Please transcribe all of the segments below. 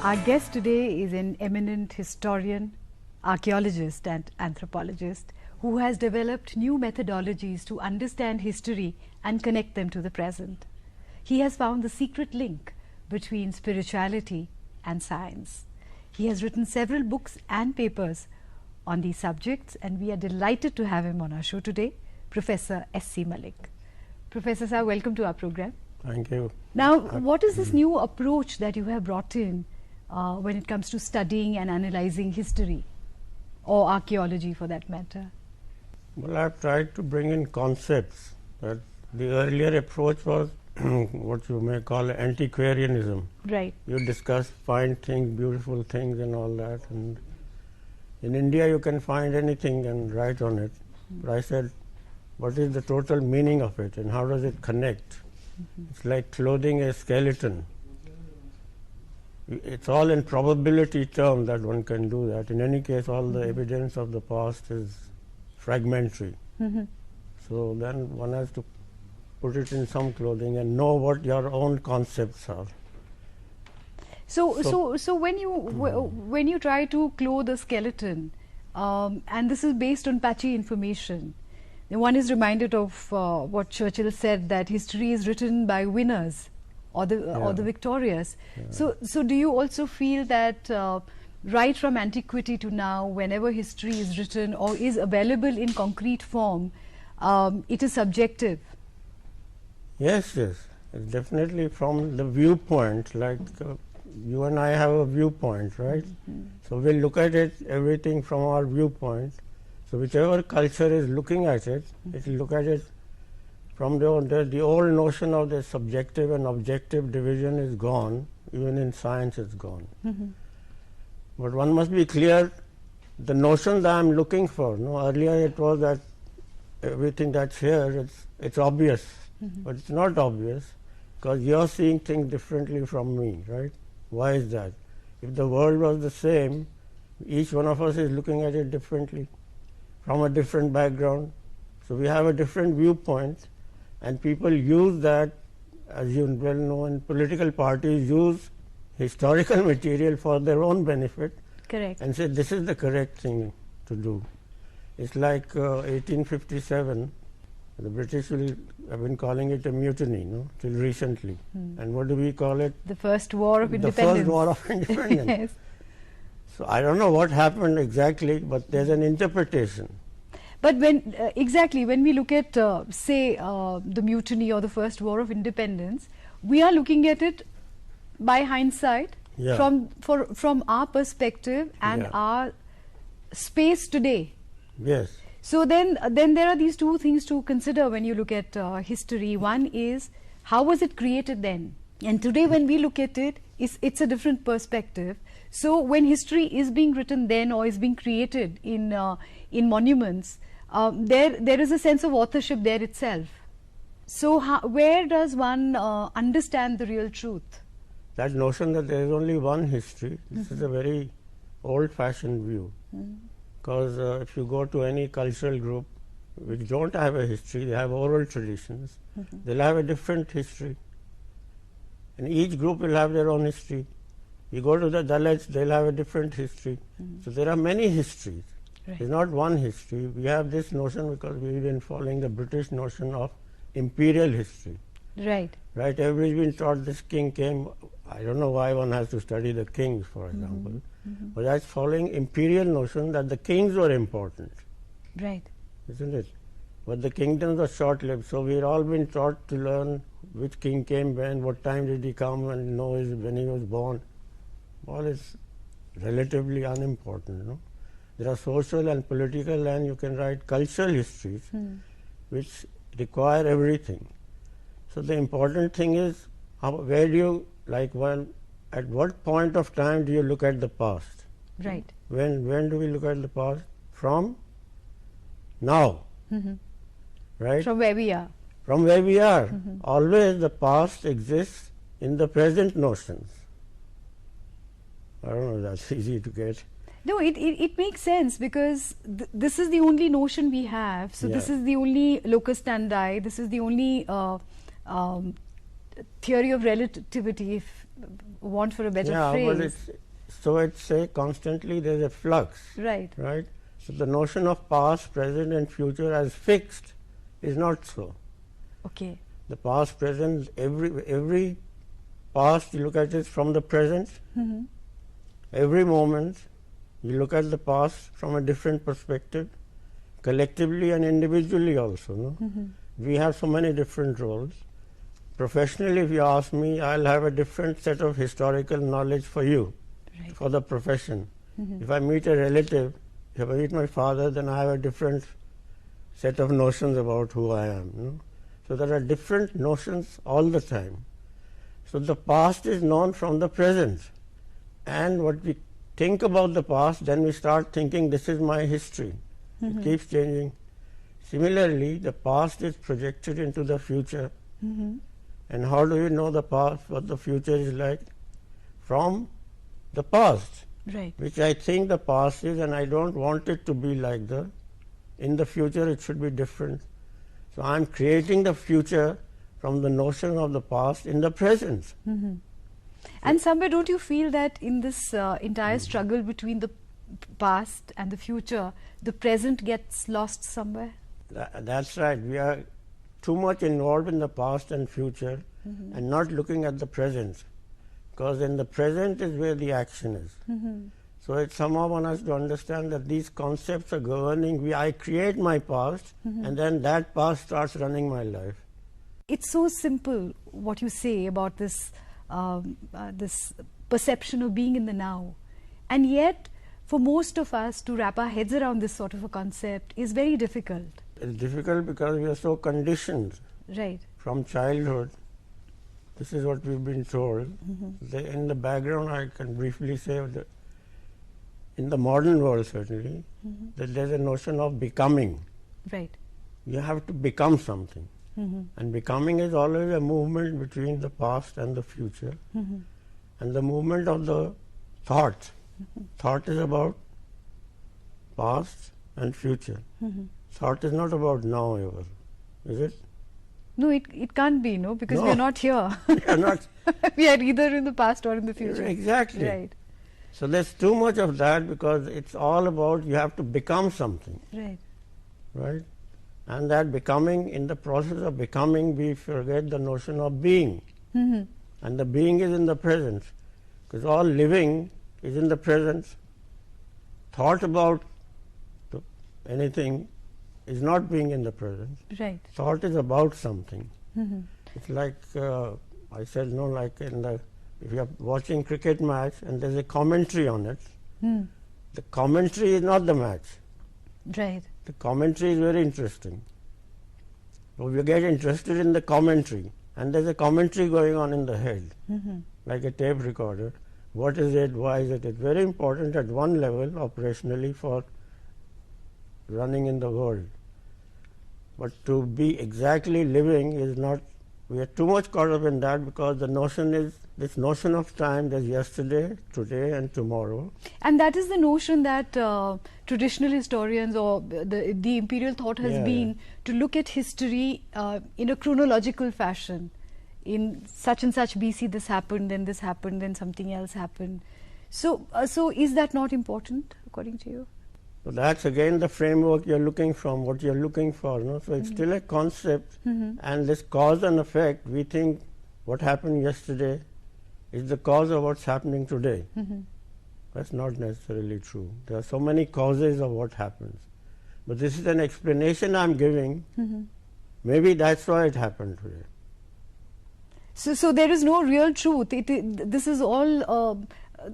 Our guest today is an eminent historian, archaeologist and anthropologist who has developed new methodologies to understand history and connect them to the present. He has found the secret link between spirituality and science. He has written several books and papers on these subjects, and we are delighted to have him on our show today, Professor S.C. Malik. Professor Sir, welcome to our program. Thank you. Now, what is this new approach that you have brought in when it comes to studying and analyzing history or archaeology for that matter? Well, I've tried to bring in concepts. That the earlier approach was what you may call antiquarianism. Right. You discuss fine things, beautiful things and all that. And in India you can find anything and write on it. But I said, what is the total meaning of it and how does it connect? It's like clothing a skeleton. It's all in probability terms that one can do that. In any case, all the evidence of the past is fragmentary. So then one has to put it in some clothing and know what your own concepts are. So when you try to clothe a skeleton, and this is based on patchy information, then one is reminded of what Churchill said, that history is written by winners or the victorious. Yeah. So do you also feel that right from antiquity to now, whenever history is written or is available in concrete form, it is subjective? Yes, yes. It's definitely from the viewpoint, like you and I have a viewpoint, right? So we'll look at it, everything from our viewpoint. So whichever culture is looking at it, it will look at it from the old notion of the subjective and objective division is gone, even in science it's gone. But one must be clear, the notion that I'm looking for, earlier it was that everything that's here, it's obvious, but it's not obvious because you're seeing things differently from me, right? Why is that? If the world was the same, each one of us is looking at it differently, from a different background. So we have a different viewpoint, and people use that, as you well know, and political parties use historical material for their own benefit. Correct. And say this is the correct thing to do. It's like 1857, the British have been calling it a mutiny, till recently. And what do we call it? The first war of independence. The first war of independence. Yes. So I don't know what happened exactly, but there's an interpretation. But when exactly when we look at say the mutiny or the first war of independence, we are looking at it by hindsight, from our perspective and our space today. Yes. So then there are these two things to consider when you look at history. One is, how was it created then? And today when we look at it, it's a different perspective. So when history is being written then or is being created in monuments, there is a sense of authorship there itself. So where does one understand the real truth? That notion that there is only one history, this is a very old-fashioned view. Because if you go to any cultural group which don't have a history, they have oral traditions, they'll have a different history. And each group will have their own history. You go to the Dalits, they'll have a different history. So there are many histories. Right. There's not one history. We have this notion because we've been following the British notion of imperial history. Right. Right, everybody's been taught this king came. I don't know why one has to study the kings, for example. But that's following imperial notion that the kings were important. Right. Isn't it? But the kingdoms are short-lived. So we've all been taught to learn which king came when, what time did he come, and know when he was born. All is relatively unimportant. There are social and political, and you can write cultural histories which require everything. So the important thing is, where do you, at what point of time do you look at the past? Right. When do we look at the past? From now. Right? From where we are. From where we are. Always the past exists in the present notions. I don't know if that's easy to get. No, it makes sense because this is the only notion we have. So this is the only locus standi. This is the only theory of relativity, if want for a better phrase. So it's constantly there's a flux. Right. Right. So the notion of past, present, and future as fixed is not so. Okay. The past, present, every past you look at it from the present. Every moment you look at the past from a different perspective, collectively and individually also. No? We have so many different roles. Professionally, if you ask me, I'll have a different set of historical knowledge for you, for the profession. If I meet a relative, if I meet my father, then I have a different set of notions about who I am. No? So there are different notions all the time. So the past is known from the present. And what we think about the past, then we start thinking this is my history. It keeps changing. Similarly, the past is projected into the future. And how do you know the past, what the future is like? From the past, which I think the past is, and I don't want it to be like in the future it should be different. So I'm creating the future from the notion of the past in the present. And somewhere, don't you feel that in this entire struggle between the past and the future, the present gets lost somewhere? That's right. We are too much involved in the past and future and not looking at the present, because in the present is where the action is. So it's somehow one has to understand that these concepts are governing. I create my past and then that past starts running my life. It's so simple what you say about this this perception of being in the now, and yet for most of us to wrap our heads around this sort of a concept is very difficult. It's difficult because we are so conditioned from childhood. This is what we've been told. In the background, I can briefly say that in the modern world certainly, that there's a notion of becoming. You have to become something. And becoming is always a movement between the past and the future. And the movement of the thought. Thought is about past and future. Thought is not about now ever, is it? No, it can't be, no, because we are not here. We are not. We are either in the past or in the future. Exactly. So there's too much of that because it's all about you have to become something. Right? And that becoming, in the process of becoming, we forget the notion of being. And the being is in the present, because all living is in the present. Thought about anything is not being in the present. Thought is about something. It's like I said, like if you are watching cricket match and there's a commentary on it, the commentary is not the match. The commentary is very interesting. So you get interested in the commentary, and there's a commentary going on in the head, like a tape recorder. What is it? Why is it? It's very important at one level operationally for running in the world. But to be exactly living is not, we are too much caught up in that because the notion is, this notion of time, there's yesterday, today and tomorrow. And that is the notion that traditional historians or the imperial thought has been to look at history in a chronological fashion. In such and such BC this happened, then something else happened. So is that not important according to you? So that's again the framework you're looking from, what you're looking for. No? So it's still a concept, and this cause and effect, we think what happened yesterday is the cause of what's happening today. That's not necessarily true. There are so many causes of what happens. But this is an explanation I'm giving. Maybe that's why it happened today. So there is no real truth. This is all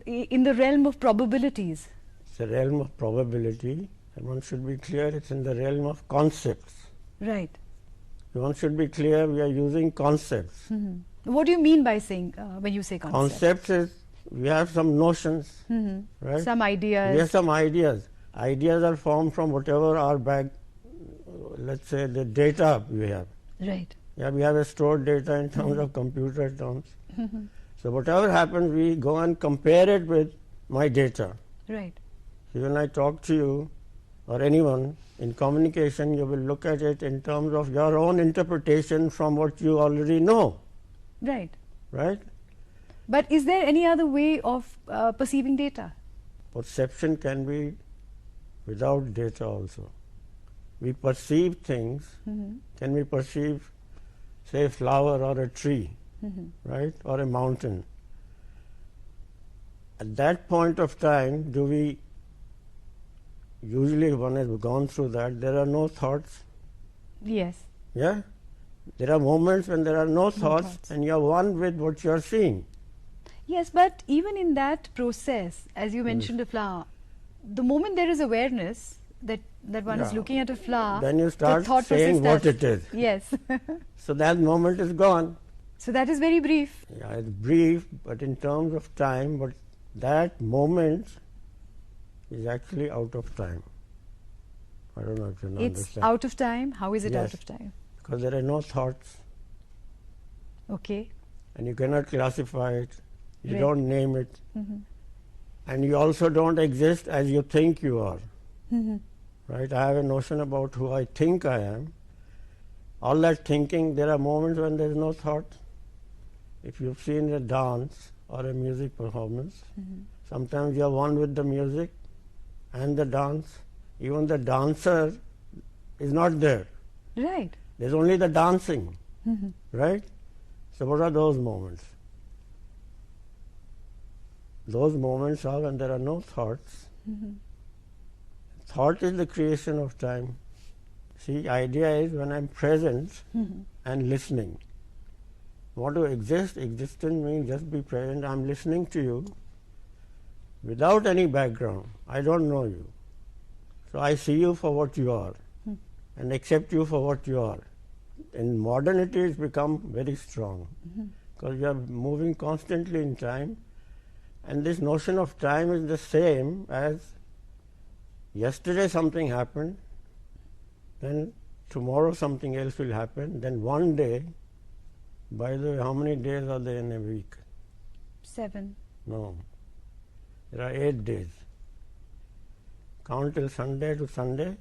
in the realm of probabilities. It's a realm of probability, and one should be clear it's in the realm of concepts. One should be clear we are using concepts. What do you mean by saying, when you say concepts? Concepts is, we have some notions, right? Some ideas. We have some ideas. Ideas are formed from whatever our let's say the data we have. Yeah, we have a stored data in terms of computer terms. So whatever happens, we go and compare it with my data. So when I talk to you or anyone in communication, you will look at it in terms of your own interpretation from what you already know. Right. right? But is there any other way of perceiving data? Perception can be without data also. We perceive things. Can we perceive, say, a flower or a tree, right, or a mountain? At that point of time, do we, usually one has gone through that, there are no thoughts, Yes. yeah? There are moments when there are no thoughts and you are one with what you are seeing. Yes, but even in that process, as you mentioned a flower, the moment there is awareness that one is Yeah. looking at a flower, Then you the start thought saying process what starts. it is. Yes. So that moment is gone. So that is very brief. Yeah, it's brief, but in terms of time, but that moment is actually out of time. I don't know if you can It's understand. out of time. How is it out Yes. of time? Because there are no thoughts Okay. and you cannot classify it, you Right. don't name it, and you also don't exist as you think you are. Right? I have a notion about who I think I am. All that thinking, there are moments when there is no thought. If you've seen a dance or a music performance, sometimes you are one with the music and the dance. Even the dancer is not there. Right. There's only the dancing, right? So what are those moments? Those moments are when there are no thoughts. Thought is the creation of time. See, idea is when I'm present and listening. Want to exist? Existence means just be present. I'm listening to you without any background. I don't know you. So I see you for what you are and accept you for what you are. In modernity, it's become very strong because you are moving constantly in time, and this notion of time is the same as yesterday something happened, then tomorrow something else will happen, then one day. By the way, how many days are there in a week? 7. No. There are 8 days. Count till Sunday to Sunday,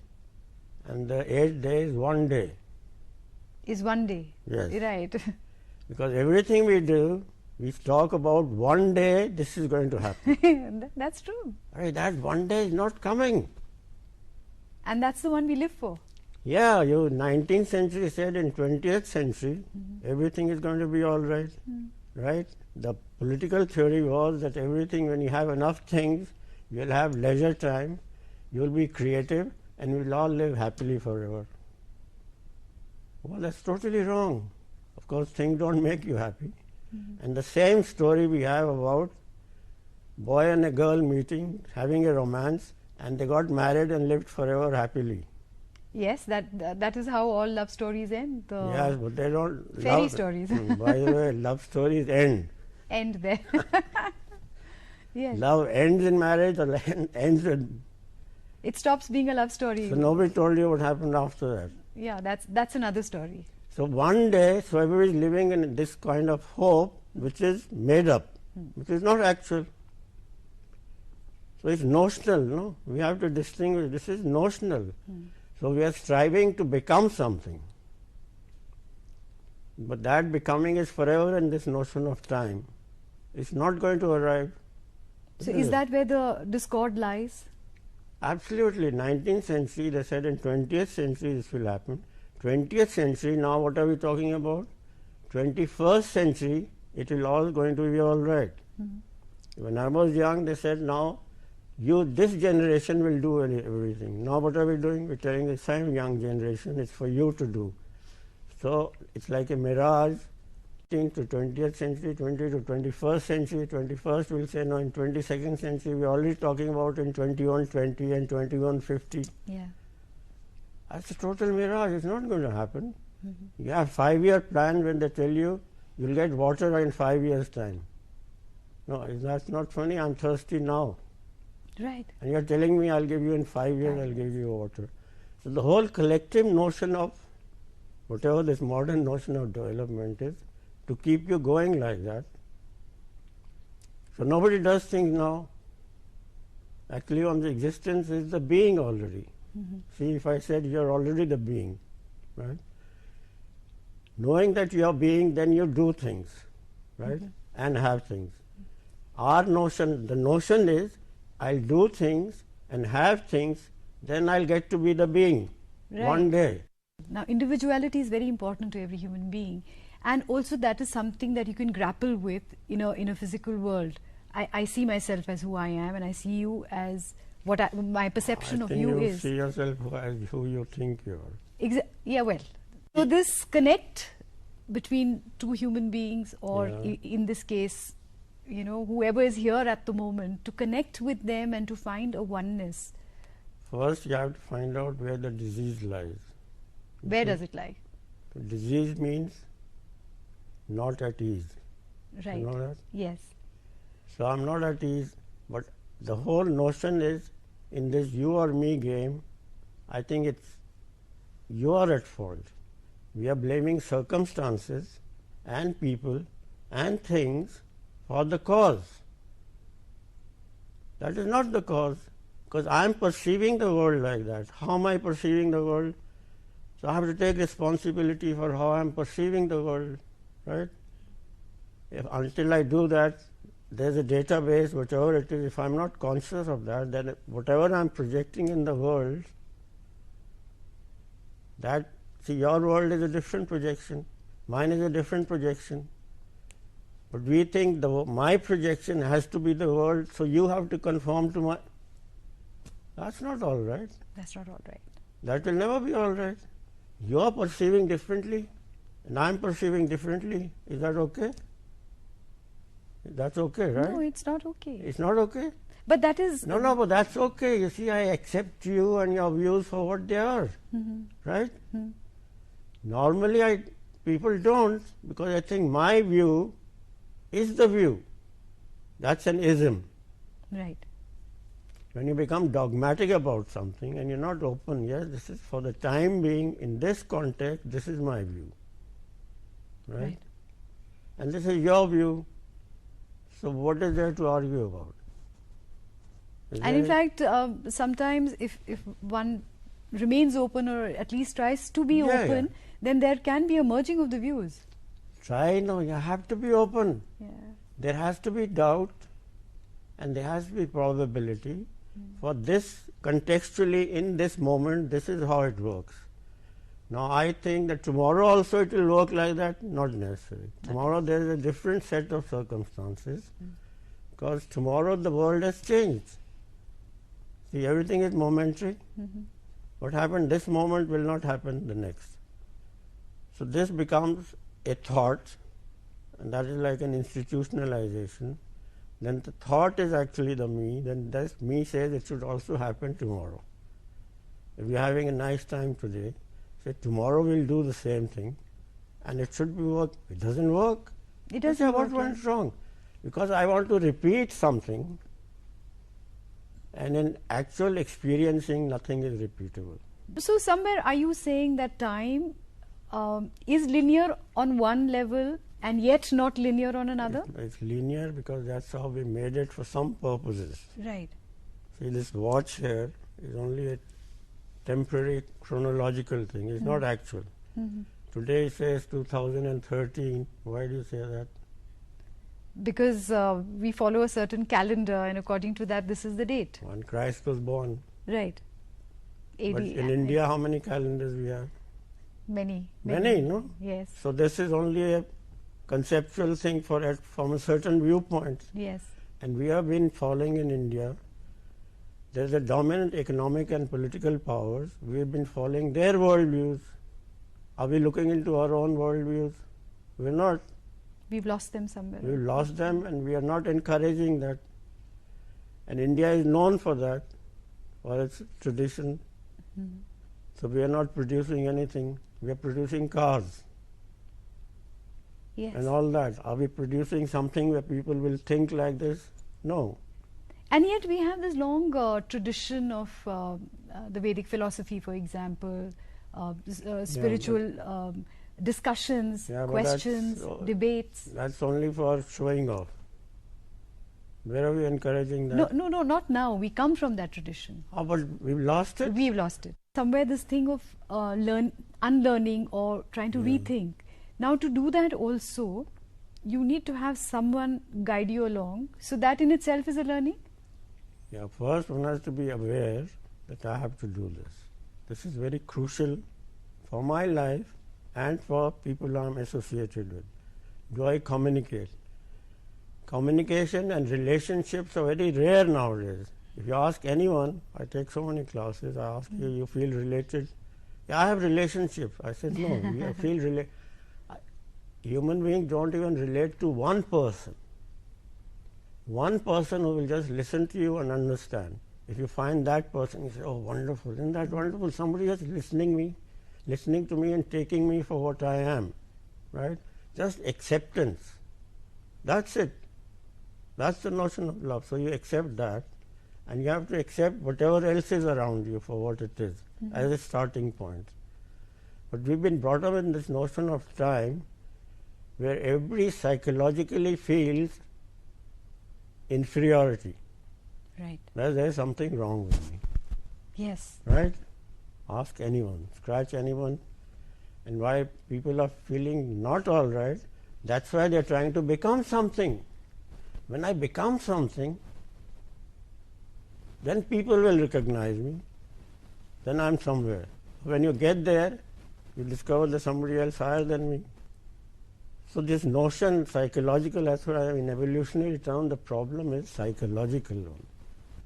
and the 8th day is one day. Is one day. Yes. Right. Because everything we do, we talk about one day this is going to happen. That's true. Right, that one day is not coming. And that's the one we live for. Yeah, you 19th century said in 20th century everything is going to be all right. Right? The political theory was that everything, when you have enough things, you'll have leisure time, you'll be creative, and we'll all live happily forever. Well, that's totally wrong. Of course, things don't make you happy. And the same story we have about boy and a girl meeting, having a romance, and they got married and lived forever happily. Yes, that is how all love stories end. The Yes, but they don't. fairy stories. By the way, love stories end. end there. Yes. Love ends in marriage or ends in. It stops being a love story. So nobody told you what happened after that. Yeah, that's another story. So one day, so everybody is living in this kind of hope which is made up, which is not actual. So it's notional, no? We have to distinguish. This is notional. So we are striving to become something. But that becoming is forever in this notion of time. It's not going to arrive. So is that where the discord lies? Absolutely. 19th century, they said in 20th century this will happen. 20th century, now what are we talking about? 21st century, it will all going to be all right. When I was young, they said, now this generation will do everything. Now what are we doing? We're telling the same young generation, it's for you to do. So it's like a mirage. 19th to 20th century, 20 to 21st century, 21st will say, no, in 22nd century, we're already talking about in 2120 and 2150. Yeah. That's a total mirage. It's not going to happen. You have 5-year plan when they tell you you'll get water in 5 years' time. No, that's not funny. I'm thirsty now. Right. And you're telling me I'll give you in 5 years, I'll give you water. So the whole collective notion of whatever this modern notion of development is, to keep you going like that. So nobody does things now. Actually, on the existence is the being already. See, if I said you're already the being, right? Knowing that you are being, then you do things. right? And have things. Our notion, the notion is, I'll do things and have things, then I'll get to be the being one day. Now, individuality is very important to every human being, and also that is something that you can grapple with, in a physical world. I see myself as who I am, and I see you as what my perception of you is. See yourself as who you think you are. Yeah, well, so this connect between two human beings, or in this case, whoever is here at the moment, to connect with them and to find a oneness. First, you have to find out where the disease lies. Where does it lie? Disease means not at ease. Right. You know that? Yes. So I'm not at ease, but the whole notion is, in this you or me game, I think it's you are at fault. We are blaming circumstances and people and things for the cause. That is not the cause, because I am perceiving the world like that. How am I perceiving the world? So I have to take responsibility for how I am perceiving the world, right? Until I do that, there's a database, whatever it is. If I'm not conscious of that, then whatever I'm projecting in the world, your world is a different projection, mine is a different projection. But we think my projection has to be the world, so you have to conform to my. That's not all right. That's not all right. That will never be all right. You are perceiving differently, and I'm perceiving differently. Is that okay? That's okay, right? No, it's not okay. It's not okay? But that is... No, but that's okay. You see, I accept you and your views for what they are, right? Normally, people don't, because I think my view is the view. That's an ism. Right. When you become dogmatic about something and you're not open, yes, this is for the time being, in this context, this is my view, right? And this is your view. So what is there to argue about? And in fact, sometimes if one remains open, or at least tries to be open, then there can be a merging of the views. You have to be open. Yeah. There has to be doubt, and there has to be probability. For this, contextually, in this moment, this is how it works. Now, I think that tomorrow also it will work like that. Not necessary. Tomorrow there is a different set of circumstances, because tomorrow the world has changed. See, everything is momentary. What happened this moment will not happen the next. So this becomes a thought, and that is like an institutionalization. Then the thought is actually the me, then this me says it should also happen tomorrow. If you're having a nice time today, say tomorrow we'll do the same thing, and it should be work. It doesn't work. It doesn't work. What went wrong? Because I want to repeat something, and in actual experiencing, nothing is repeatable. So somewhere are you saying that time is linear on one level and yet not linear on another? It's linear because that's how we made it for some purposes. Right. See, this watch here is only a temporary chronological thing. It's not actual. Today it says 2013. Why do you say that? Because we follow a certain calendar, and according to that, this is the date. When Christ was born. Right. AD. But in India, how many calendars we have? Many. Many, no? Yes. So this is only a conceptual thing from a certain viewpoint. Yes. And we have been following in India. There's a dominant economic and political powers. We have been following their worldviews. Are we looking into our own worldviews? We're not. We've lost them somewhere. We've lost them, and we are not encouraging that. And India is known for that, for its tradition. So we are not producing anything. We are producing cars. Yes. And all that. Are we producing something where people will think like this? No. And yet we have this long tradition of the Vedic philosophy, for example, spiritual discussions, questions, debates. That's only for showing off. Where are we encouraging that? No, not now. We come from that tradition. Oh, but we've lost it? We've lost it. Somewhere this thing of unlearning or trying to rethink. Now to do that also, you need to have someone guide you along. So that in itself is a learning? Yeah, first one has to be aware that I have to do this. This is very crucial for my life and for people I'm associated with. Do I communicate? Communication and relationships are very rare nowadays. If you ask anyone, I take so many classes, I ask you, you feel related? Yeah, I have relationships. I said, no, you feel related. Human beings don't even relate to one person. One person who will just listen to you and understand. If you find that person, you say, oh, wonderful. Isn't that wonderful? Somebody is listening to me and taking me for what I am. Right? Just acceptance. That's it. That's the notion of love. So you accept that, and you have to accept whatever else is around you for what it is, as a starting point. But we've been brought up in this notion of time where everybody psychologically feels inferiority. Right. There's something wrong with me. Yes. Right? Ask anyone, scratch anyone, and why people are feeling not all right, that's why they're trying to become something. When I become something, then people will recognize me, then I'm somewhere. When you get there, you discover there's somebody else higher than me. So this notion, psychological, that's what in evolutionary term, the problem is psychological one.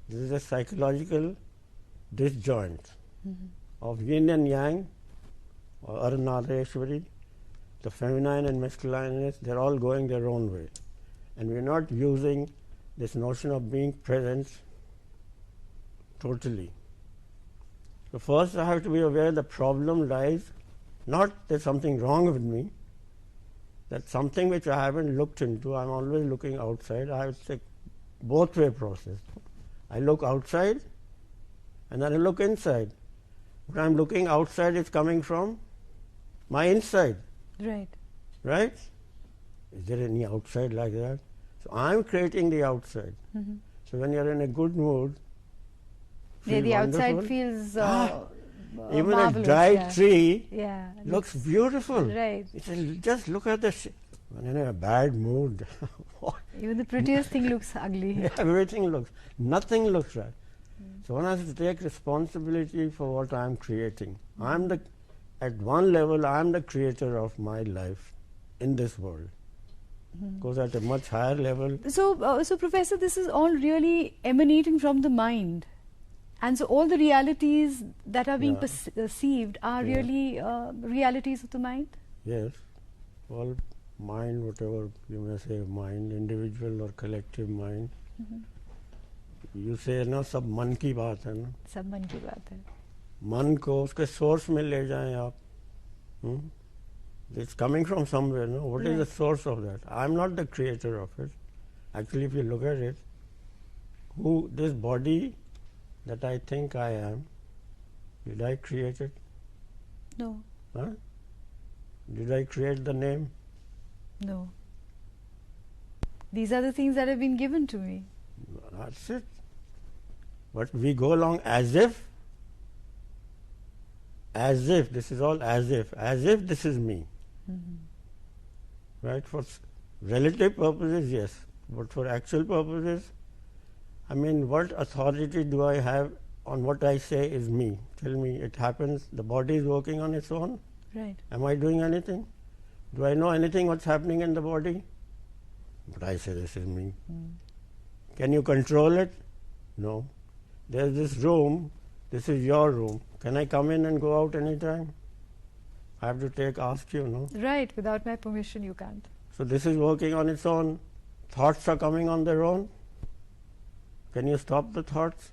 This is a psychological disjoint of yin and yang, or Arunadeshwari, the feminine and masculineness, they're all going their own way. And we're not using this notion of being present totally. So first I have to be aware the problem lies, not there's something wrong with me, that's something which I haven't looked into. I'm always looking outside. I have to take both-way process. I look outside and then I look inside. What I'm looking outside is coming from my inside. Right. Right? Is there any outside like that? So I'm creating the outside. So when you're in a good mood, Yeah, the wonderful. outside feels even marvelous, a dry tree yeah, looks beautiful. right. Just look at the when you're in a bad mood. Even the prettiest thing looks ugly. Everything looks, nothing looks right. So one has to take responsibility for what I'm creating. At one level, I'm the creator of my life in this world. Because at a much higher level. So, so Professor, this is all really emanating from the mind. And so all the realities that are being perceived are really realities of the mind? Yes. All mind, whatever you may say, mind, individual or collective mind. You say, no, सब मन की बात है ना. सब मन की बात है. मन को उसके source में ले जाएं आप. It's coming from somewhere, no? What is the source of that? I'm not the creator of it. Actually, if you look at it, this body that I think I am, did I create it? No. Huh? Did I create the name? No. These are the things that have been given to me. That's it. But we go along as if, this is all as if this is me. Right? For relative purposes, yes. But for actual purposes, I mean, what authority do I have on what I say is me? Tell me, it happens, the body is working on its own? Right. Am I doing anything? Do I know anything what's happening in the body? But I say this is me. Can you control it? No. There's this room, this is your room. Can I come in and go out anytime? I have to ask you, no? Right, without my permission you can't. So this is working on its own. Thoughts are coming on their own. Can you stop the thoughts?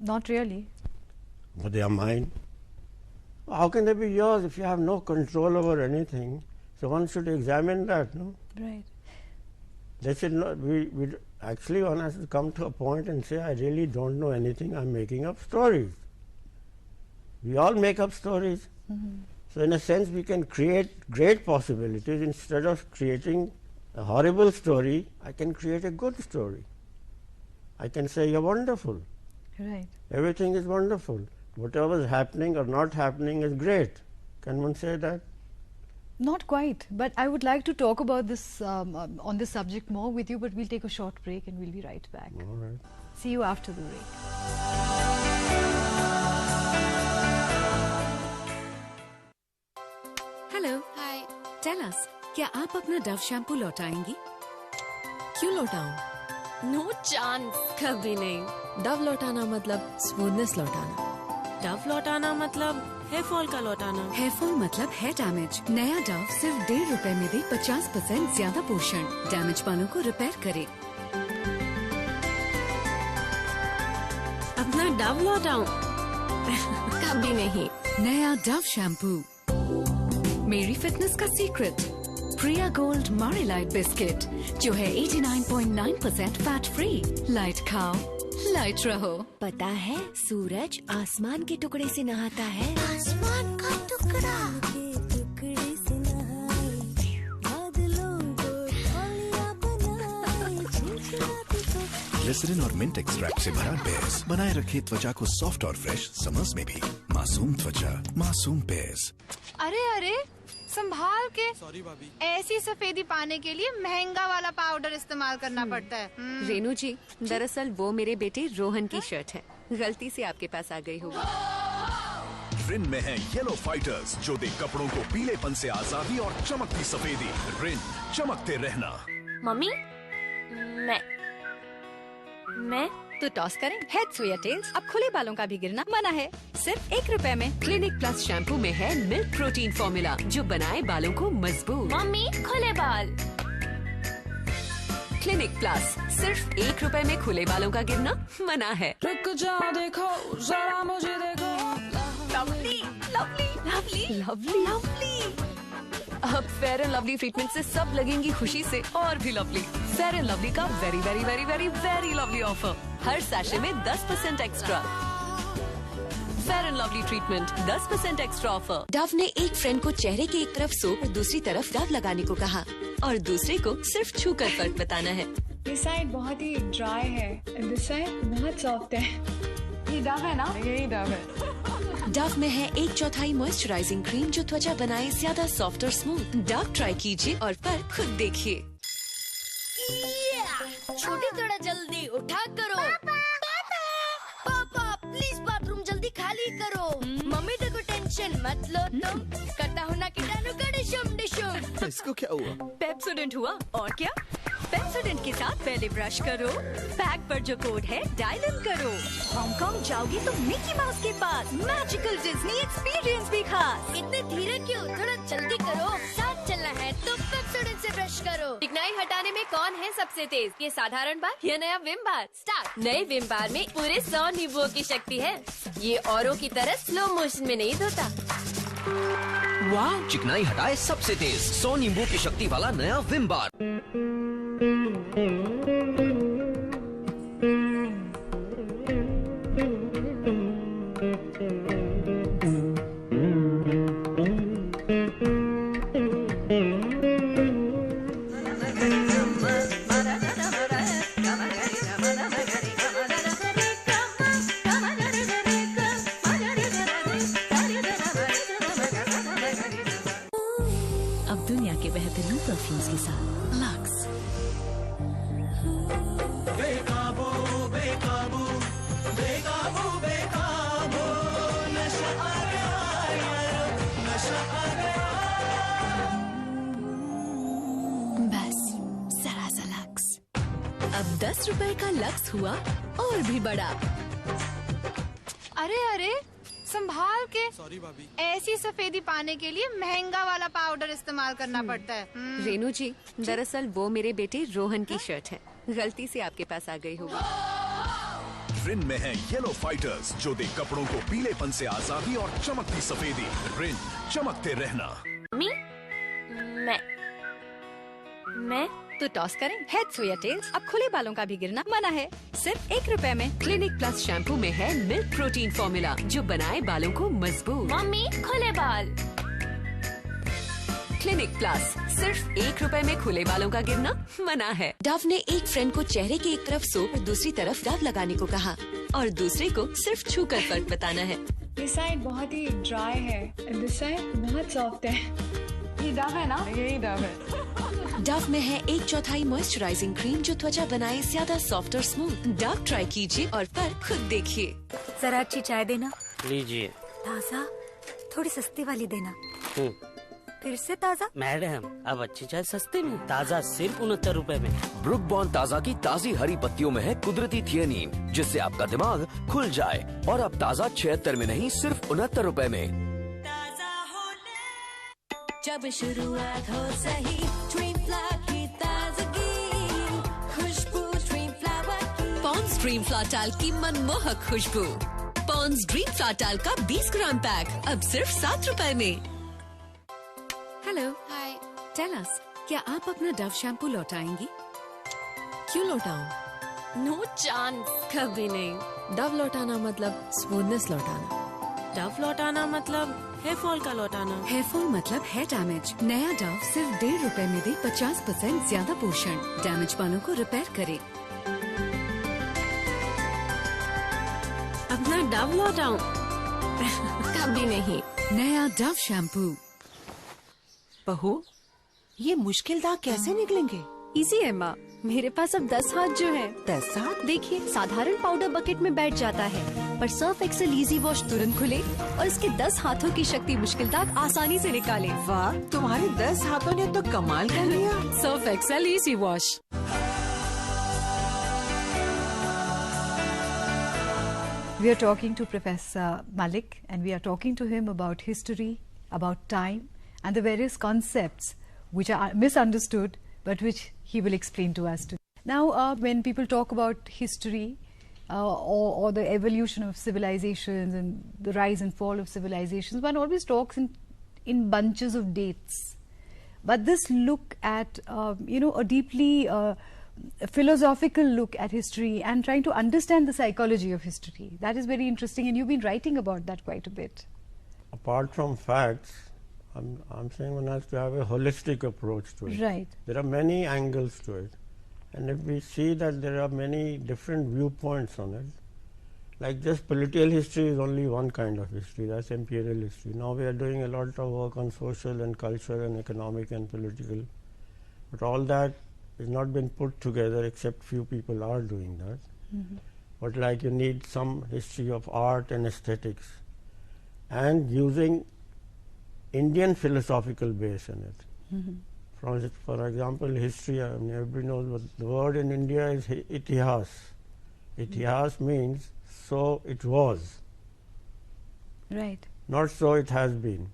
Not really. But they are mine. How can they be yours if you have no control over anything? So one should examine that, no? Right. They should not, actually one has to come to a point and say, I really don't know anything, I'm making up stories. We all make up stories. So in a sense we can create great possibilities. Instead of creating a horrible story, I can create a good story. I can say, you're wonderful. Right. Everything is wonderful. Whatever is happening or not happening is great. Can one say that? Not quite, but I would like to talk about this on this subject more with you, but we'll take a short break and we'll be right back. All right. See you after the break. Hello hi tell us, क्या आप अपना Dove shampoo लौटाएंगी? क्यों लौटाऊं? No chance, कभी नहीं। Dove लौटाना मतलब smoothness लौटाना। Dove लौटाना मतलब हेयर फॉल का लौटाना। हेयर फॉल मतलब हेयर डैमेज। नया डव सिर्फ ₹1.5 में दे 50% ज्यादा पोषण, डैमेज बालों को रिपेयर करे। अपना डव लौटाऊं? कभी नहीं। नया डव शैम्पू, मेरी फिटनेस का सीक्रेट, प्रिया गोल्ड मारीलाइट बिस्किट, जो है 89.9% फैट फ्री। लाइट खाओ, लाइट रहो। पता है सूरज आसमान के टुकड़े से नहाता है। आसमान का टुकड़ा टुकड़े से नहाए, बादलों को ढालियां बनाए। ग्लिसरीन और मिंट एक्सट्रैक्ट से भरा बेस बनाए रखे त्वचा को सॉफ्ट और फ्रेश समर्स में भी। मासूम त्वचा, मासूम बेस। अरे अरे संभाल के। सॉरी भाभी। ऐसी सफेदी पाने के लिए महंगा वाला पाउडर इस्तेमाल करना पड़ता है। रेनू जी, दरअसल वो मेरे बेटे रोहन की शर्ट है, गलती से आपके पास आ गई होगी। रिन में है येलो फाइटर्स, जो दे कपड़ों को पीलेपन से आजादी और चमकती सफेदी। रिन, चमकते रहना। मम्मी मैं तो टॉस करें हेड्स या टेल्स। अब खुले बालों का भी गिरना मना है, सिर्फ ₹1 में। क्लिनिक प्लस शैम्पू में है मिल्क प्रोटीन फॉर्मूला, जो बनाए बालों को मजबूत। मम्मी खुले बाल। क्लिनिक प्लस, सिर्फ ₹1 में खुले बालों का गिरना मना है। रुक जाओ, देखो जरा मुझे देखो। Lovely lovely lovely lovely lovely. अब फेयर एंड लवली ट्रीटमेंट से सब लगेंगी खुशी से और भी लवली। फेयर एंड लवली का very very very very very lovely offer, हर सैशे में 10% extra. Fair and Lovely treatment 10% extra offer. Dove ने एक फ्रेंड को चेहरे के एक तरफ सोप और दूसरी तरफ डव लगाने को कहा, और दूसरे को सिर्फ छूकर फर्क बताना है। दिस साइड बहुत ही ड्राई है, दिस साइड बहुत सॉफ्ट है। ये डव है ना? यही डव है। डव में है 1/4 मॉइस्चराइजिंग क्रीम, जो त्वचा बनाए ज्यादा सॉफ्ट और स्मूथ। डव ट्राई कीजिए और फर्क खुद देखिए। छोटी थोड़ा जल्दी उठा करो। पापा प्लीज बाथरूम जल्दी खाली करो। मम्मी देखो टेंशन मत लो तुम, करता हूँ ना कीटाणु का डिशुम डिशुम। इसको क्या हुआ? पेप्सोडेंट हुआ और क्या? पेप्सोडेंट के साथ पहले ब्रश करो, पैक पर जो कोड है डायल इन करो। हांगकांग जाओगी तो मिकी माउस के पास मैजिकल डिज्नी एक्सपीरियंस भी खास। इतने धीरे क्यों, थोड़ा जल्दी करो। साथ चलना है तो पेप्सोडेंट से ब्रश करो। चिकनाई हटाने में कौन है सबसे तेज? ये साधारण बार या नया विम बार? स्टार्ट। नए विम बार में पूरे 100 नींबुओं की शक्ति है। ये औरों की तरह स्लो मोशन में नहीं धोता। वाह, चिकनाई हटाए सबसे तेज 100 नींबू की शक्ति वाला नया विम बार। अब दुनिया के बेहतरीन परफ्यूम्स के साथ लक्स। बेकाबू बेकाबू बेकाबू बेकाबू, नशा आ गया, नशा आ गया। बस जरा सा लक्स। अब ₹10 का लक्स हुआ और भी बड़ा। अरे अरे संभाल के। सॉरी भाभी। ऐसी सफेदी पाने के लिए महंगा वाला पाउडर इस्तेमाल करना पड़ता है। रेनू जी, दरअसल वो मेरे बेटे रोहन की शर्ट है, गलती से आपके पास आ गई होगी। रिन में है येलो फाइटर्स, जो दे कपड़ों को पीलेपन से आजादी और चमकती सफेदी। रिन, चमकते रहना। मम्मी मैं तो टॉस करें हेड्स या टेल्स। अब खुले बालों का भी गिरना मना है, सिर्फ ₹1 में। क्लिनिक प्लस शैम्पू में है मिल्क प्रोटीन फॉर्मूला, जो बनाए बालों को मजबूत। मम्मी खुले बाल। क्लिनिक प्लस, सिर्फ ₹1 में खुले बालों का गिरना मना है। डव ने एक फ्रेंड को चेहरे के एक तरफ सोप और दूसरी तरफ डव लगाने को कहा, और दूसरे को सिर्फ छूकर फर्क बताना है। दिस साइड बहुत ही ड्राई है, दिस साइड बहुत सॉफ्ट है। ये डव है ना? यही डव है। डव में है 1/4 मॉइस्चराइजिंग क्रीम जो त्वचा बनाए ज्यादा सॉफ्ट और स्मूथ। डव ट्राई कीजिए और फर्क खुद देखिए। जरा अच्छी चाय देना। लीजिए। ताज़ा, थोड़ी सस्ती वाली देना। फिर से ताज़ा। मैडम, अब अच्छी चाय सस्ते में, ताज़ा सिर्फ 69 रुपए में। ब्रुक बॉन्ड ताज़ा की ताज़ी हरी पत्तियों में है कुदरती थियानीन, जिससे आपका दिमाग खुल जाए। और अब ताज़ा 76 में नहीं, सिर्फ 69 रुपए में। जब शुरुआत हो सही, ड्रीम फ्लावर की ताजगी, खुशबू ड्रीम फ्लावर की। पॉन्ड्स ड्रीम फ्लावर की मनमोहक खुशबू। पॉन्ड्स ड्रीम फ्लावर का 20 ग्राम पैक अब सिर्फ 7 रुपए में। Hello, hi. टेल अस, क्या आप अपना डव शैम्पू लौटाएंगी? क्यों लौटाऊं? No chance. कभी नहीं। डव लौटाना मतलब स्मूथनेस लौटाना। डव लौटाना मतलब हेयर फॉल का लौटाना। हेयर फॉल मतलब हेयर डैमेज। नया डव सिर्फ 1.5 रुपए में दे 50% ज्यादा पोषण। डैमेज बालों को रिपेयर करे। अपना डव लौटाऊं? कभी नहीं। नया डव शैम्पू। बहू, ये मुश्किल दाग कैसे निकलेंगे? इजी है माँ, मेरे पास अब 10 हाथ जो है। 10 हाथ? देखिए, साधारण पाउडर बकेट में बैठ जाता है, पर सर्फ एक्सेल इजी वॉश तुरंत खुले और इसके 10 हाथों की शक्ति मुश्किल दाग आसानी से निकाले। वाह, तुम्हारे 10 हाथों ने तो कमाल कर लिया। Surf Excel Easy Wash. We are talking to Professor Malik, and we are talking to him about history, about time, and the various concepts which are misunderstood but which he will explain to us today. Now, when people talk about history or the evolution of civilizations and the rise and fall of civilizations, one always talks in bunches of dates. But this look at, a deeply philosophical look at history and trying to understand the psychology of history, that is very interesting, and you've been writing about that quite a bit. Apart from facts, I'm saying one has to have a holistic approach to it. Right. There are many angles to it. And if we see that there are many different viewpoints on it, like just political history is only one kind of history, that's imperial history. Now we are doing a lot of work on social and cultural and economic and political, but all that has not been put together, except few people are doing that. But like you need some history of art and aesthetics, and using Indian philosophical base in it. For example, history, I mean, everybody knows what the word in India is itihas. Itihas means so it was. Right. Not so it has been.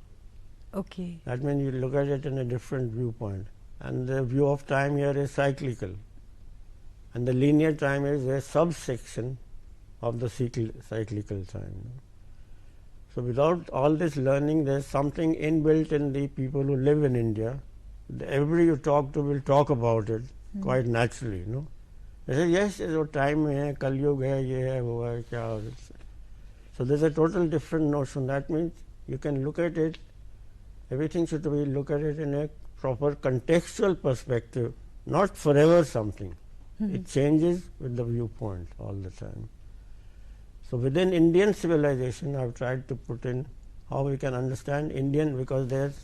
Okay. That means you look at it in a different viewpoint. And the view of time here is cyclical. And the linear time is a subsection of the cyclical time. So without all this learning, there's something inbuilt in the people who live in India. Everybody you talk to will talk about it quite naturally, They say, yes, there's time hai, Kalyug hai, ye hai, wo hai, kya. So there's a total different notion. That means you can look at it, everything should be look at it in a proper contextual perspective, not forever something. It changes with the viewpoint all the time. So within Indian civilization, I've tried to put in how we can understand Indian, because there's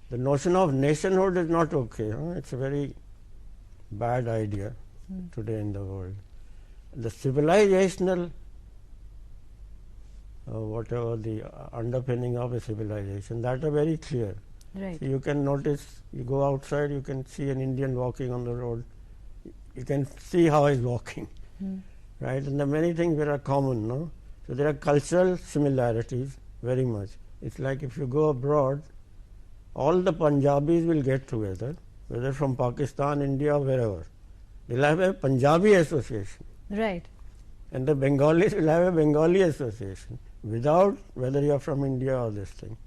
the notion of nationhood is not okay. It's a very bad idea today in the world. The civilizational, whatever the underpinning of a civilization, that are very clear. Right. So you can notice, you go outside, you can see an Indian walking on the road. You can see how he's walking. Right, and the many things that are common, So there are cultural similarities very much. It's like if you go abroad, all the Punjabis will get together, whether from Pakistan, India, or wherever. They'll have a Punjabi association. Right. And the Bengalis will have a Bengali association, without whether you are from India or this thing.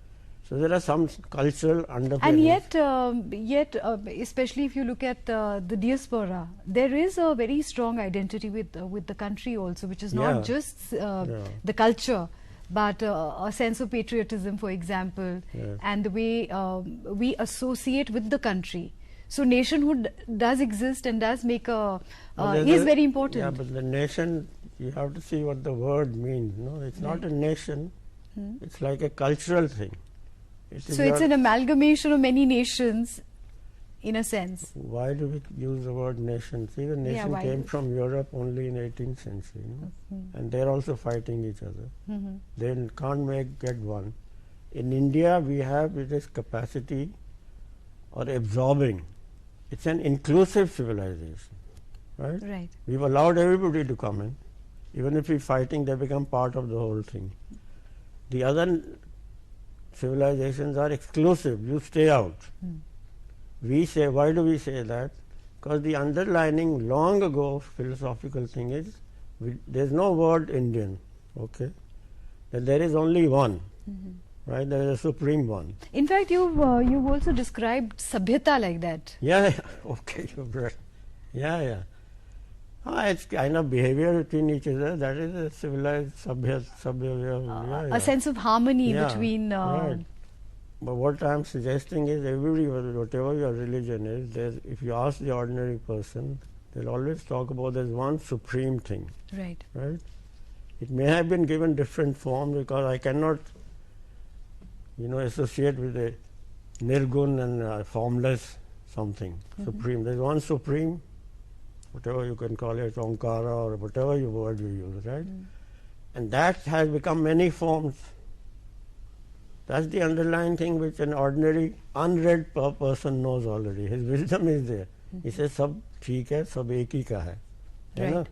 So there are some cultural underpinnings. And yet, especially if you look at the diaspora, there is a very strong identity with the country also, which is not just the culture, but a sense of patriotism, for example, and the way we associate with the country. So nationhood does exist and does make is very important. Yeah, but the nation, you have to see what the word means. It's not a nation. It's like a cultural thing. So it's an amalgamation of many nations, in a sense. Why do we use the word nation? See, the nation came from Europe only in 18th century, and they're also fighting each other. They can't get one. In India, we have this capacity or absorbing. It's an inclusive civilization, right? Right. We've allowed everybody to come in. Even if we're fighting, they become part of the whole thing. The other civilizations are exclusive. You stay out. We say, why do we say that? Because the underlining long ago philosophical thing is, there's no word Indian, okay? That there is only one, right? There is a supreme one. In fact, you've also described Sabhyata like that. Yeah, okay, you're right. Yeah. It's kind of behavior between each other. That is a civilized sabhya. A sense of harmony between... Right. But what I'm suggesting is, everybody, whatever your religion is, if you ask the ordinary person, they'll always talk about there's one supreme thing. Right. It may have been given different form, because I cannot, associate with a nirgun and formless something supreme. There's one supreme, whatever you can call it, Omkara or whatever word you use, right? And that has become many forms. That's the underlying thing which an ordinary, unread person knows already. His wisdom is there. He says, "Sab theek hai, sab ek hi ka hai." Right.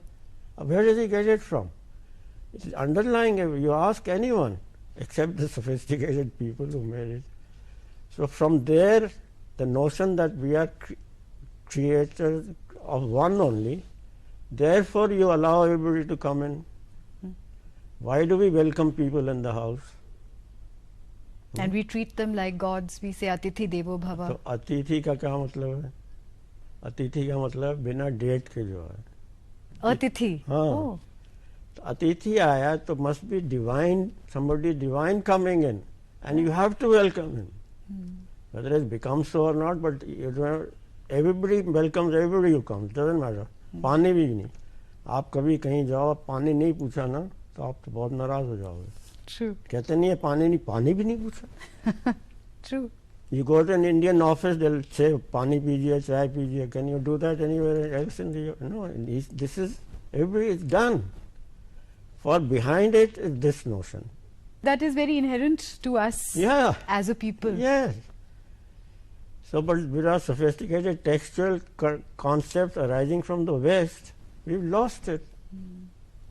Where does he get it from? It's underlying. You ask anyone, except the sophisticated people who made it. So from there, the notion that we are creators of one only, therefore you allow everybody to come in. Why do we welcome people in the house? And we treat them like gods. We say Atithi Devo Bhava. तो अतिथि का क्या मतलब है? अतिथि का मतलब बिना डेट के जो है. अतिथि. हाँ. तो अतिथि आया तो must be divine, somebody divine coming in, and you have to welcome him. Whether it becomes so or not, but everybody welcomes everybody who comes. Doesn't matter. पानी भी नहीं. आप कभी कहीं जाओ, पानी नहीं पूछा ना, तो आप तो बहुत नाराज हो जाओगे. True. कहते नहीं है पानी भी नहीं पूछा. True. You go to an Indian office, they'll say पानी पीजिए, चाय पीजिए. Can you do that anywhere else in the? No. This is, everybody is done. For behind it is this notion. That is very inherent to us. As a people. Yes. So, but with our sophisticated textual concepts arising from the West, we've lost it,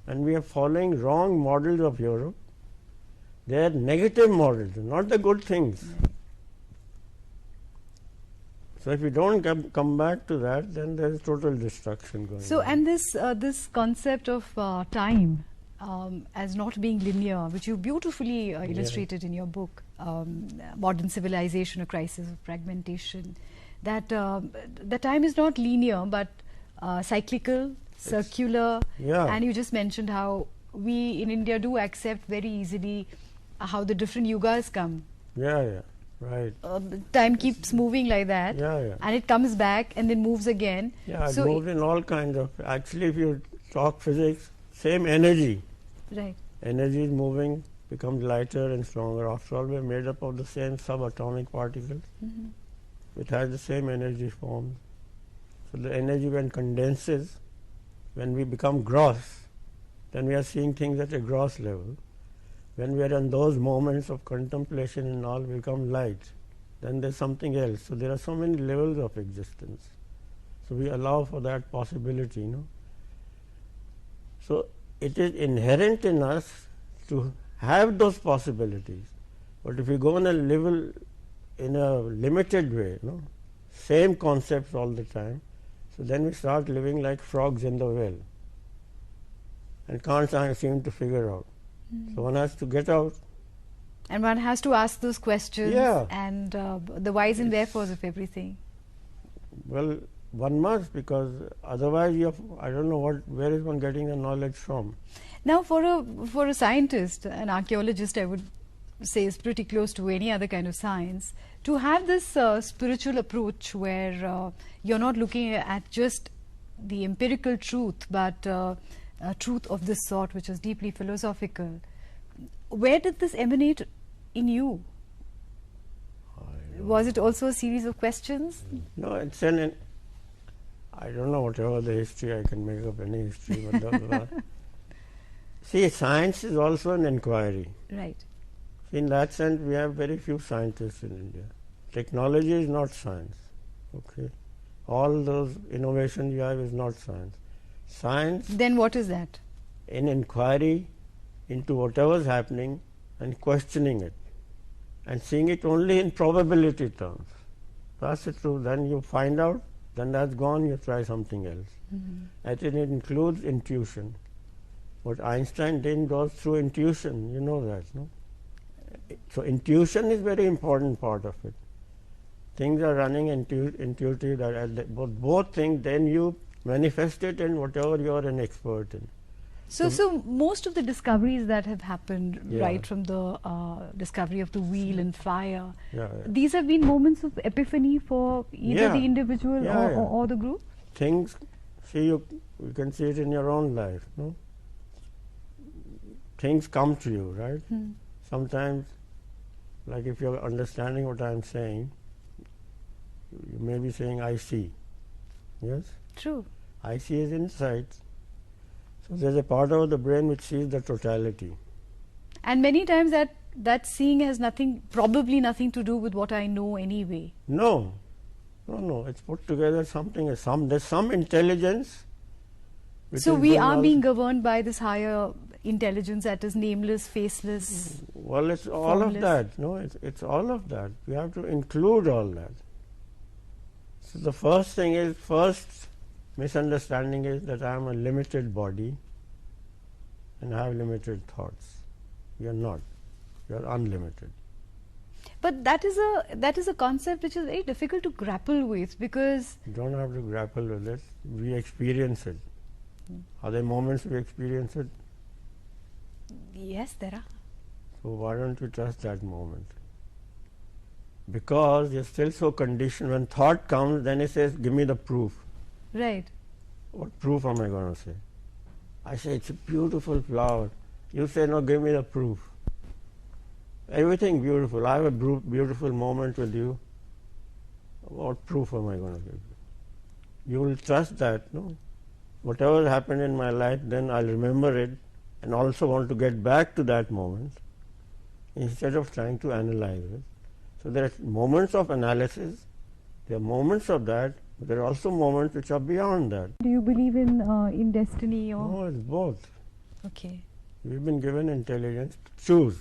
and we are following wrong models of Europe. They are negative models, not the good things. So if we don't come back to that, then there is total destruction going on. So, and this concept of time as not being linear, which you beautifully illustrated in your book, Modern Civilization, A Crisis of Fragmentation, that the time is not linear but cyclical, circular, and you just mentioned how we in India do accept very easily how the different yugas come. Right. Time keeps moving like that, and it comes back and then moves again. It moves in all kinds of. Actually, if you talk physics, same energy. Right. Energy is moving, becomes lighter and stronger. After all, we are made up of the same subatomic particles. It has the same energy form. So the energy, when condenses, when we become gross, then we are seeing things at a gross level. When we are in those moments of contemplation and all, we become light. Then there's something else. So there are so many levels of existence. So we allow for that possibility, So it is inherent in us to have those possibilities. But if we go on a level in a limited way, same concepts all the time, so then we start living like frogs in the well and can't seem to figure out. So one has to get out. And one has to ask those questions and the whys and wherefores of everything. Well, one must, because otherwise I don't know where is one getting the knowledge from. Now for a scientist, an archaeologist, I would say is pretty close to any other kind of science, to have this spiritual approach where you're not looking at just the empirical truth, but truth of this sort, which is deeply philosophical. Where did this emanate in you? Was it also a series of questions? No, it's I don't know whatever the history, I can make up any history. But see, science is also an inquiry. Right. In that sense, we have very few scientists in India. Technology is not science. Okay. All those innovations you have is not science. Science. Then what is that? An inquiry into whatever is happening and questioning it and seeing it only in probability terms. That's it true. Then you find out, then that's gone, you try something else. And it includes intuition. What Einstein did was through intuition, you know that, no? So intuition is very important part of it. Things are running intuitive, both things, then you manifest it in whatever you are an expert in. So most of the discoveries that have happened, Yeah. right from the discovery of the wheel and fire, Yeah. these have been moments of epiphany for either Yeah. the individual Yeah, or, yeah. or the group? Things, see, you can see it in your own life, no? Things come to you, right? Sometimes, like if you're understanding what I'm saying, you may be saying, I see. Yes? True. I see is insight. So there's a part of the brain which sees the totality. And many times that seeing has probably nothing to do with what I know anyway. No. It's put together something, there's some intelligence. which So is we going are on. being governed by this higher intelligence that is nameless, faceless. Well, it's all of formless. that. No, it's all of that. We have to include all that. So the first misunderstanding is that I am a limited body and I have limited thoughts. You are not. You are unlimited. But that is a concept which is very difficult to grapple with, because You don't have to grapple with it. We experience it. Are there moments we experience it? yes, there are. So why don't you trust that moment? Because you're still so conditioned. When thought comes, then it says, give me the proof. Right. What proof am I going to say? I say, it's a beautiful flower. You say, no, give me the proof. Everything beautiful. I have a beautiful moment with you. What proof am I going to give you? You will trust that, no? Whatever happened in my life, then I'll remember it and also want to get back to that moment instead of trying to analyze it. So there are moments of analysis, there are moments of that, but there are also moments which are beyond that. Do you believe in destiny or? No, it's both. Okay. We've been given intelligence to choose.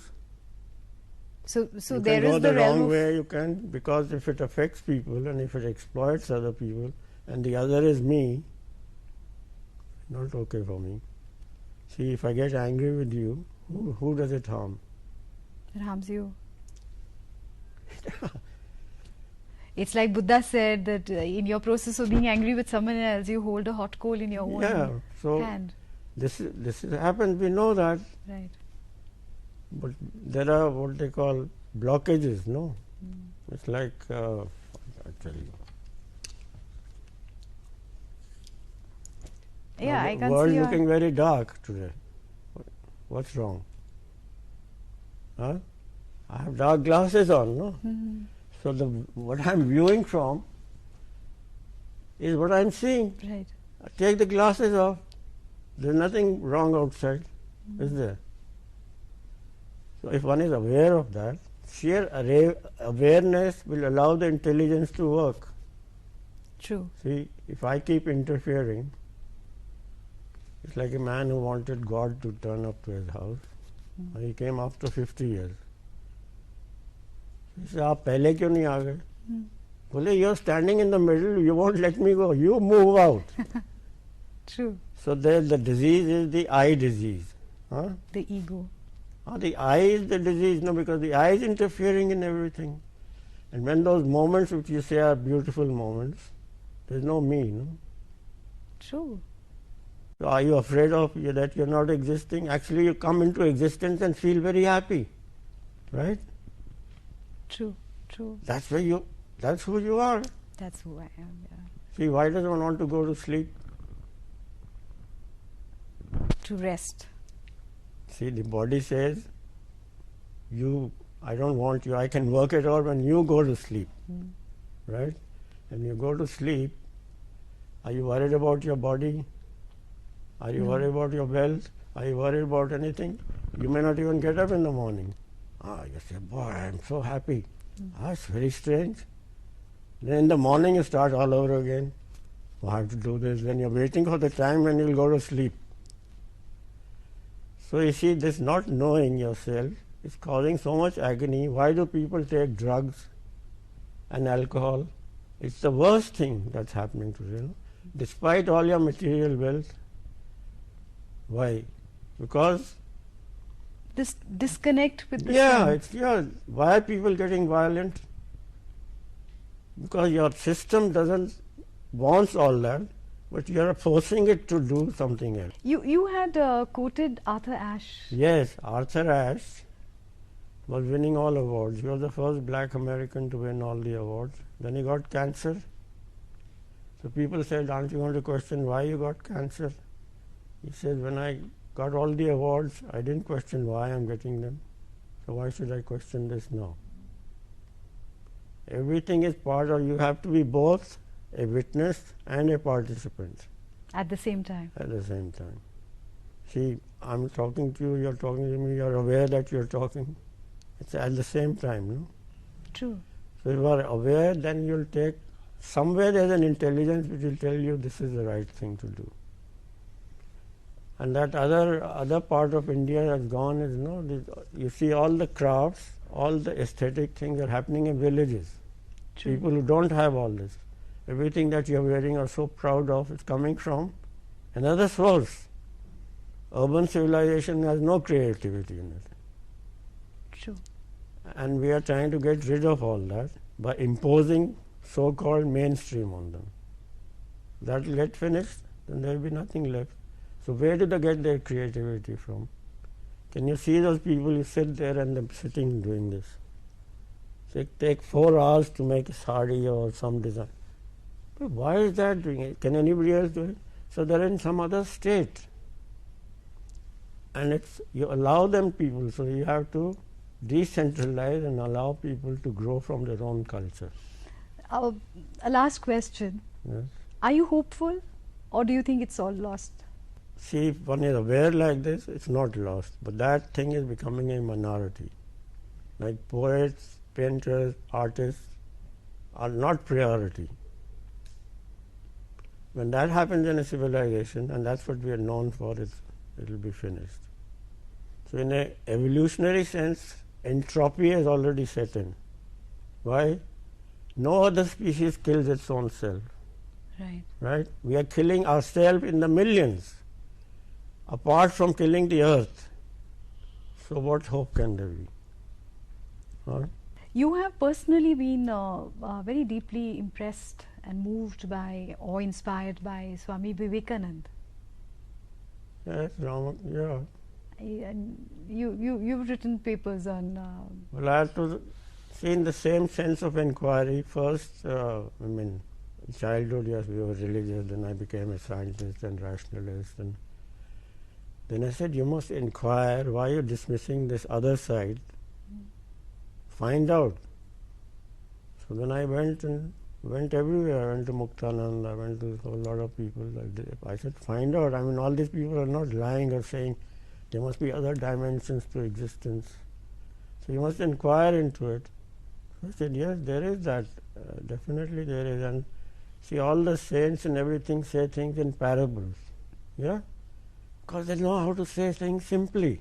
So You there can go is the the realm wrong of way, you can, because if it affects people and if it exploits other people and the other is me, not okay for me. See, if I get angry with you, who does it harm? it harms you. It's like Buddha said that in your process of being angry with someone else, you hold a hot coal in your own hand. This happens, we know that. Right. But there are what they call blockages, no? It's like, I tell you. Yeah, I the can world see looking very dark today. What's wrong? Huh? I have dark glasses on, no? So what I'm viewing from is what I'm seeing. Right. I take the glasses off. There's nothing wrong outside, is there? So if one is aware of that, sheer awareness will allow the intelligence to work. True. See, if I keep interfering, it's like a man who wanted God to turn up to his house. He came after 50 years. He said, आप पहले क्यों नहीं आ गए? बोले, you're standing in the middle, you won't let me go, you move out. True. So the disease is the I disease. Huh? The ego. The I is the disease, no, because the I is interfering in everything. And when those moments which you say are beautiful moments, there's no me, no? True. So are you afraid of that you're not existing? Actually, you come into existence and feel very happy, right? True. True. That's who you are. That's who I am. Yeah. See, why does one want to go to sleep? To rest. See, the body says, you I don't want you. I can work it out when you go to sleep, right? When you go to sleep, are you worried about your body? Are you worried about your wealth? Are you worried about anything? You may not even get up in the morning. You say, boy, I'm so happy. It's very strange. Then in the morning you start all over again. I have to do this. Then you're waiting for the time when you'll go to sleep. So you see, this not knowing yourself is causing so much agony. Why do people take drugs and alcohol? It's the worst thing that's happening to you. Despite all your material wealth. Why? Because this disconnect with the self. Why are people getting violent? Because your system wants all that, but you are forcing it to do something else. You had quoted Arthur Ashe. Yes, Arthur Ashe was winning all awards. He was the first black American to win all the awards. Then he got cancer. So people said, aren't you going to question why you got cancer? He said, when I got all the awards, I didn't question why I'm getting them. So why should I question this now? Everything is part of, you have to be both a witness and a participant. At the same time. At the same time. See, I'm talking to you, you're talking to me, you're aware that you're talking. It's at the same time, no? True. So if you are aware, then you'll take, somewhere there's an intelligence which will tell you this is the right thing to do. And that other part of India has gone is, you see all the crafts, all the aesthetic things are happening in villages. True. People who don't have all this. Everything that you're wearing or so proud of is coming from another source. Urban civilization has no creativity in it. True. And we are trying to get rid of all that by imposing so-called mainstream on them. That will get finished, then there will be nothing left. So where do they get their creativity from? Can you see those people who sit there and they're sitting doing this? They take 4 hours to make a sari or some design. But why is that doing it? Can anybody else do it? So they're in some other state. And you allow them people, so you have to decentralize and allow people to grow from their own culture. A last question. Yes. Are you hopeful or do you think it's all lost? See, if one is aware like this, it's not lost. But that thing is becoming a minority. Like poets, painters, artists are not priority. When that happens in a civilization, and that's what we are known for, it will be finished. So in an evolutionary sense, entropy has already set in. Why? No other species kills its own self. Right? We are killing ourselves in the millions, apart from killing the earth. So what hope can there be? Huh? You have personally been very deeply impressed and moved by or inspired by Swami Vivekananda. Yes, yeah. And you've written papers on... Well, I have to see in the same sense of inquiry. First, in childhood, yes, we were religious, then I became a scientist and rationalist. And then I said, you must inquire, why are you dismissing this other side? Find out. So then I went everywhere. I went to Muktanand, I went to a lot of people. I said, find out. All these people are not lying or saying there must be other dimensions to existence. So you must inquire into it. So I said, yes, there is that. Definitely there is. And see, all the saints and everything say things in parables. Yeah? Because they know how to say things simply.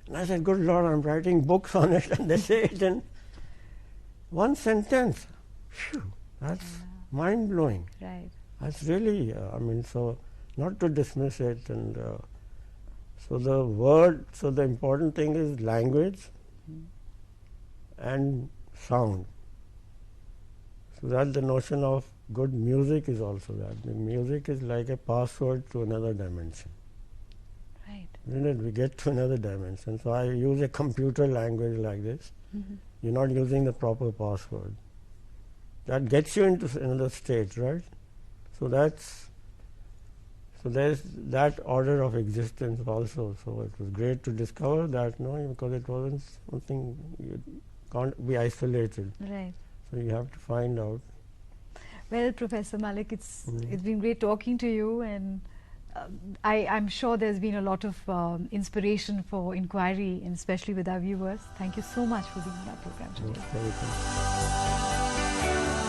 And I said, good Lord, I'm writing books on it, and they say it in one sentence. Phew, that's mind-blowing. Right. That's really, so not to dismiss it. And so the important thing is language and sound. So that's the notion of good music is also that. The music is like a password to another dimension. Right. Isn't it? We get to another dimension. So I use a computer language like this. You're not using the proper password. That gets you into another state, right? So So there is that order of existence also. So it was great to discover that, because it wasn't something you can't be isolated. Right. So you have to find out. Well, Professor Malik, it's been great talking to you, and I'm sure there's been a lot of inspiration for inquiry, and especially with our viewers. Thank you so much for being on our program today. Very good.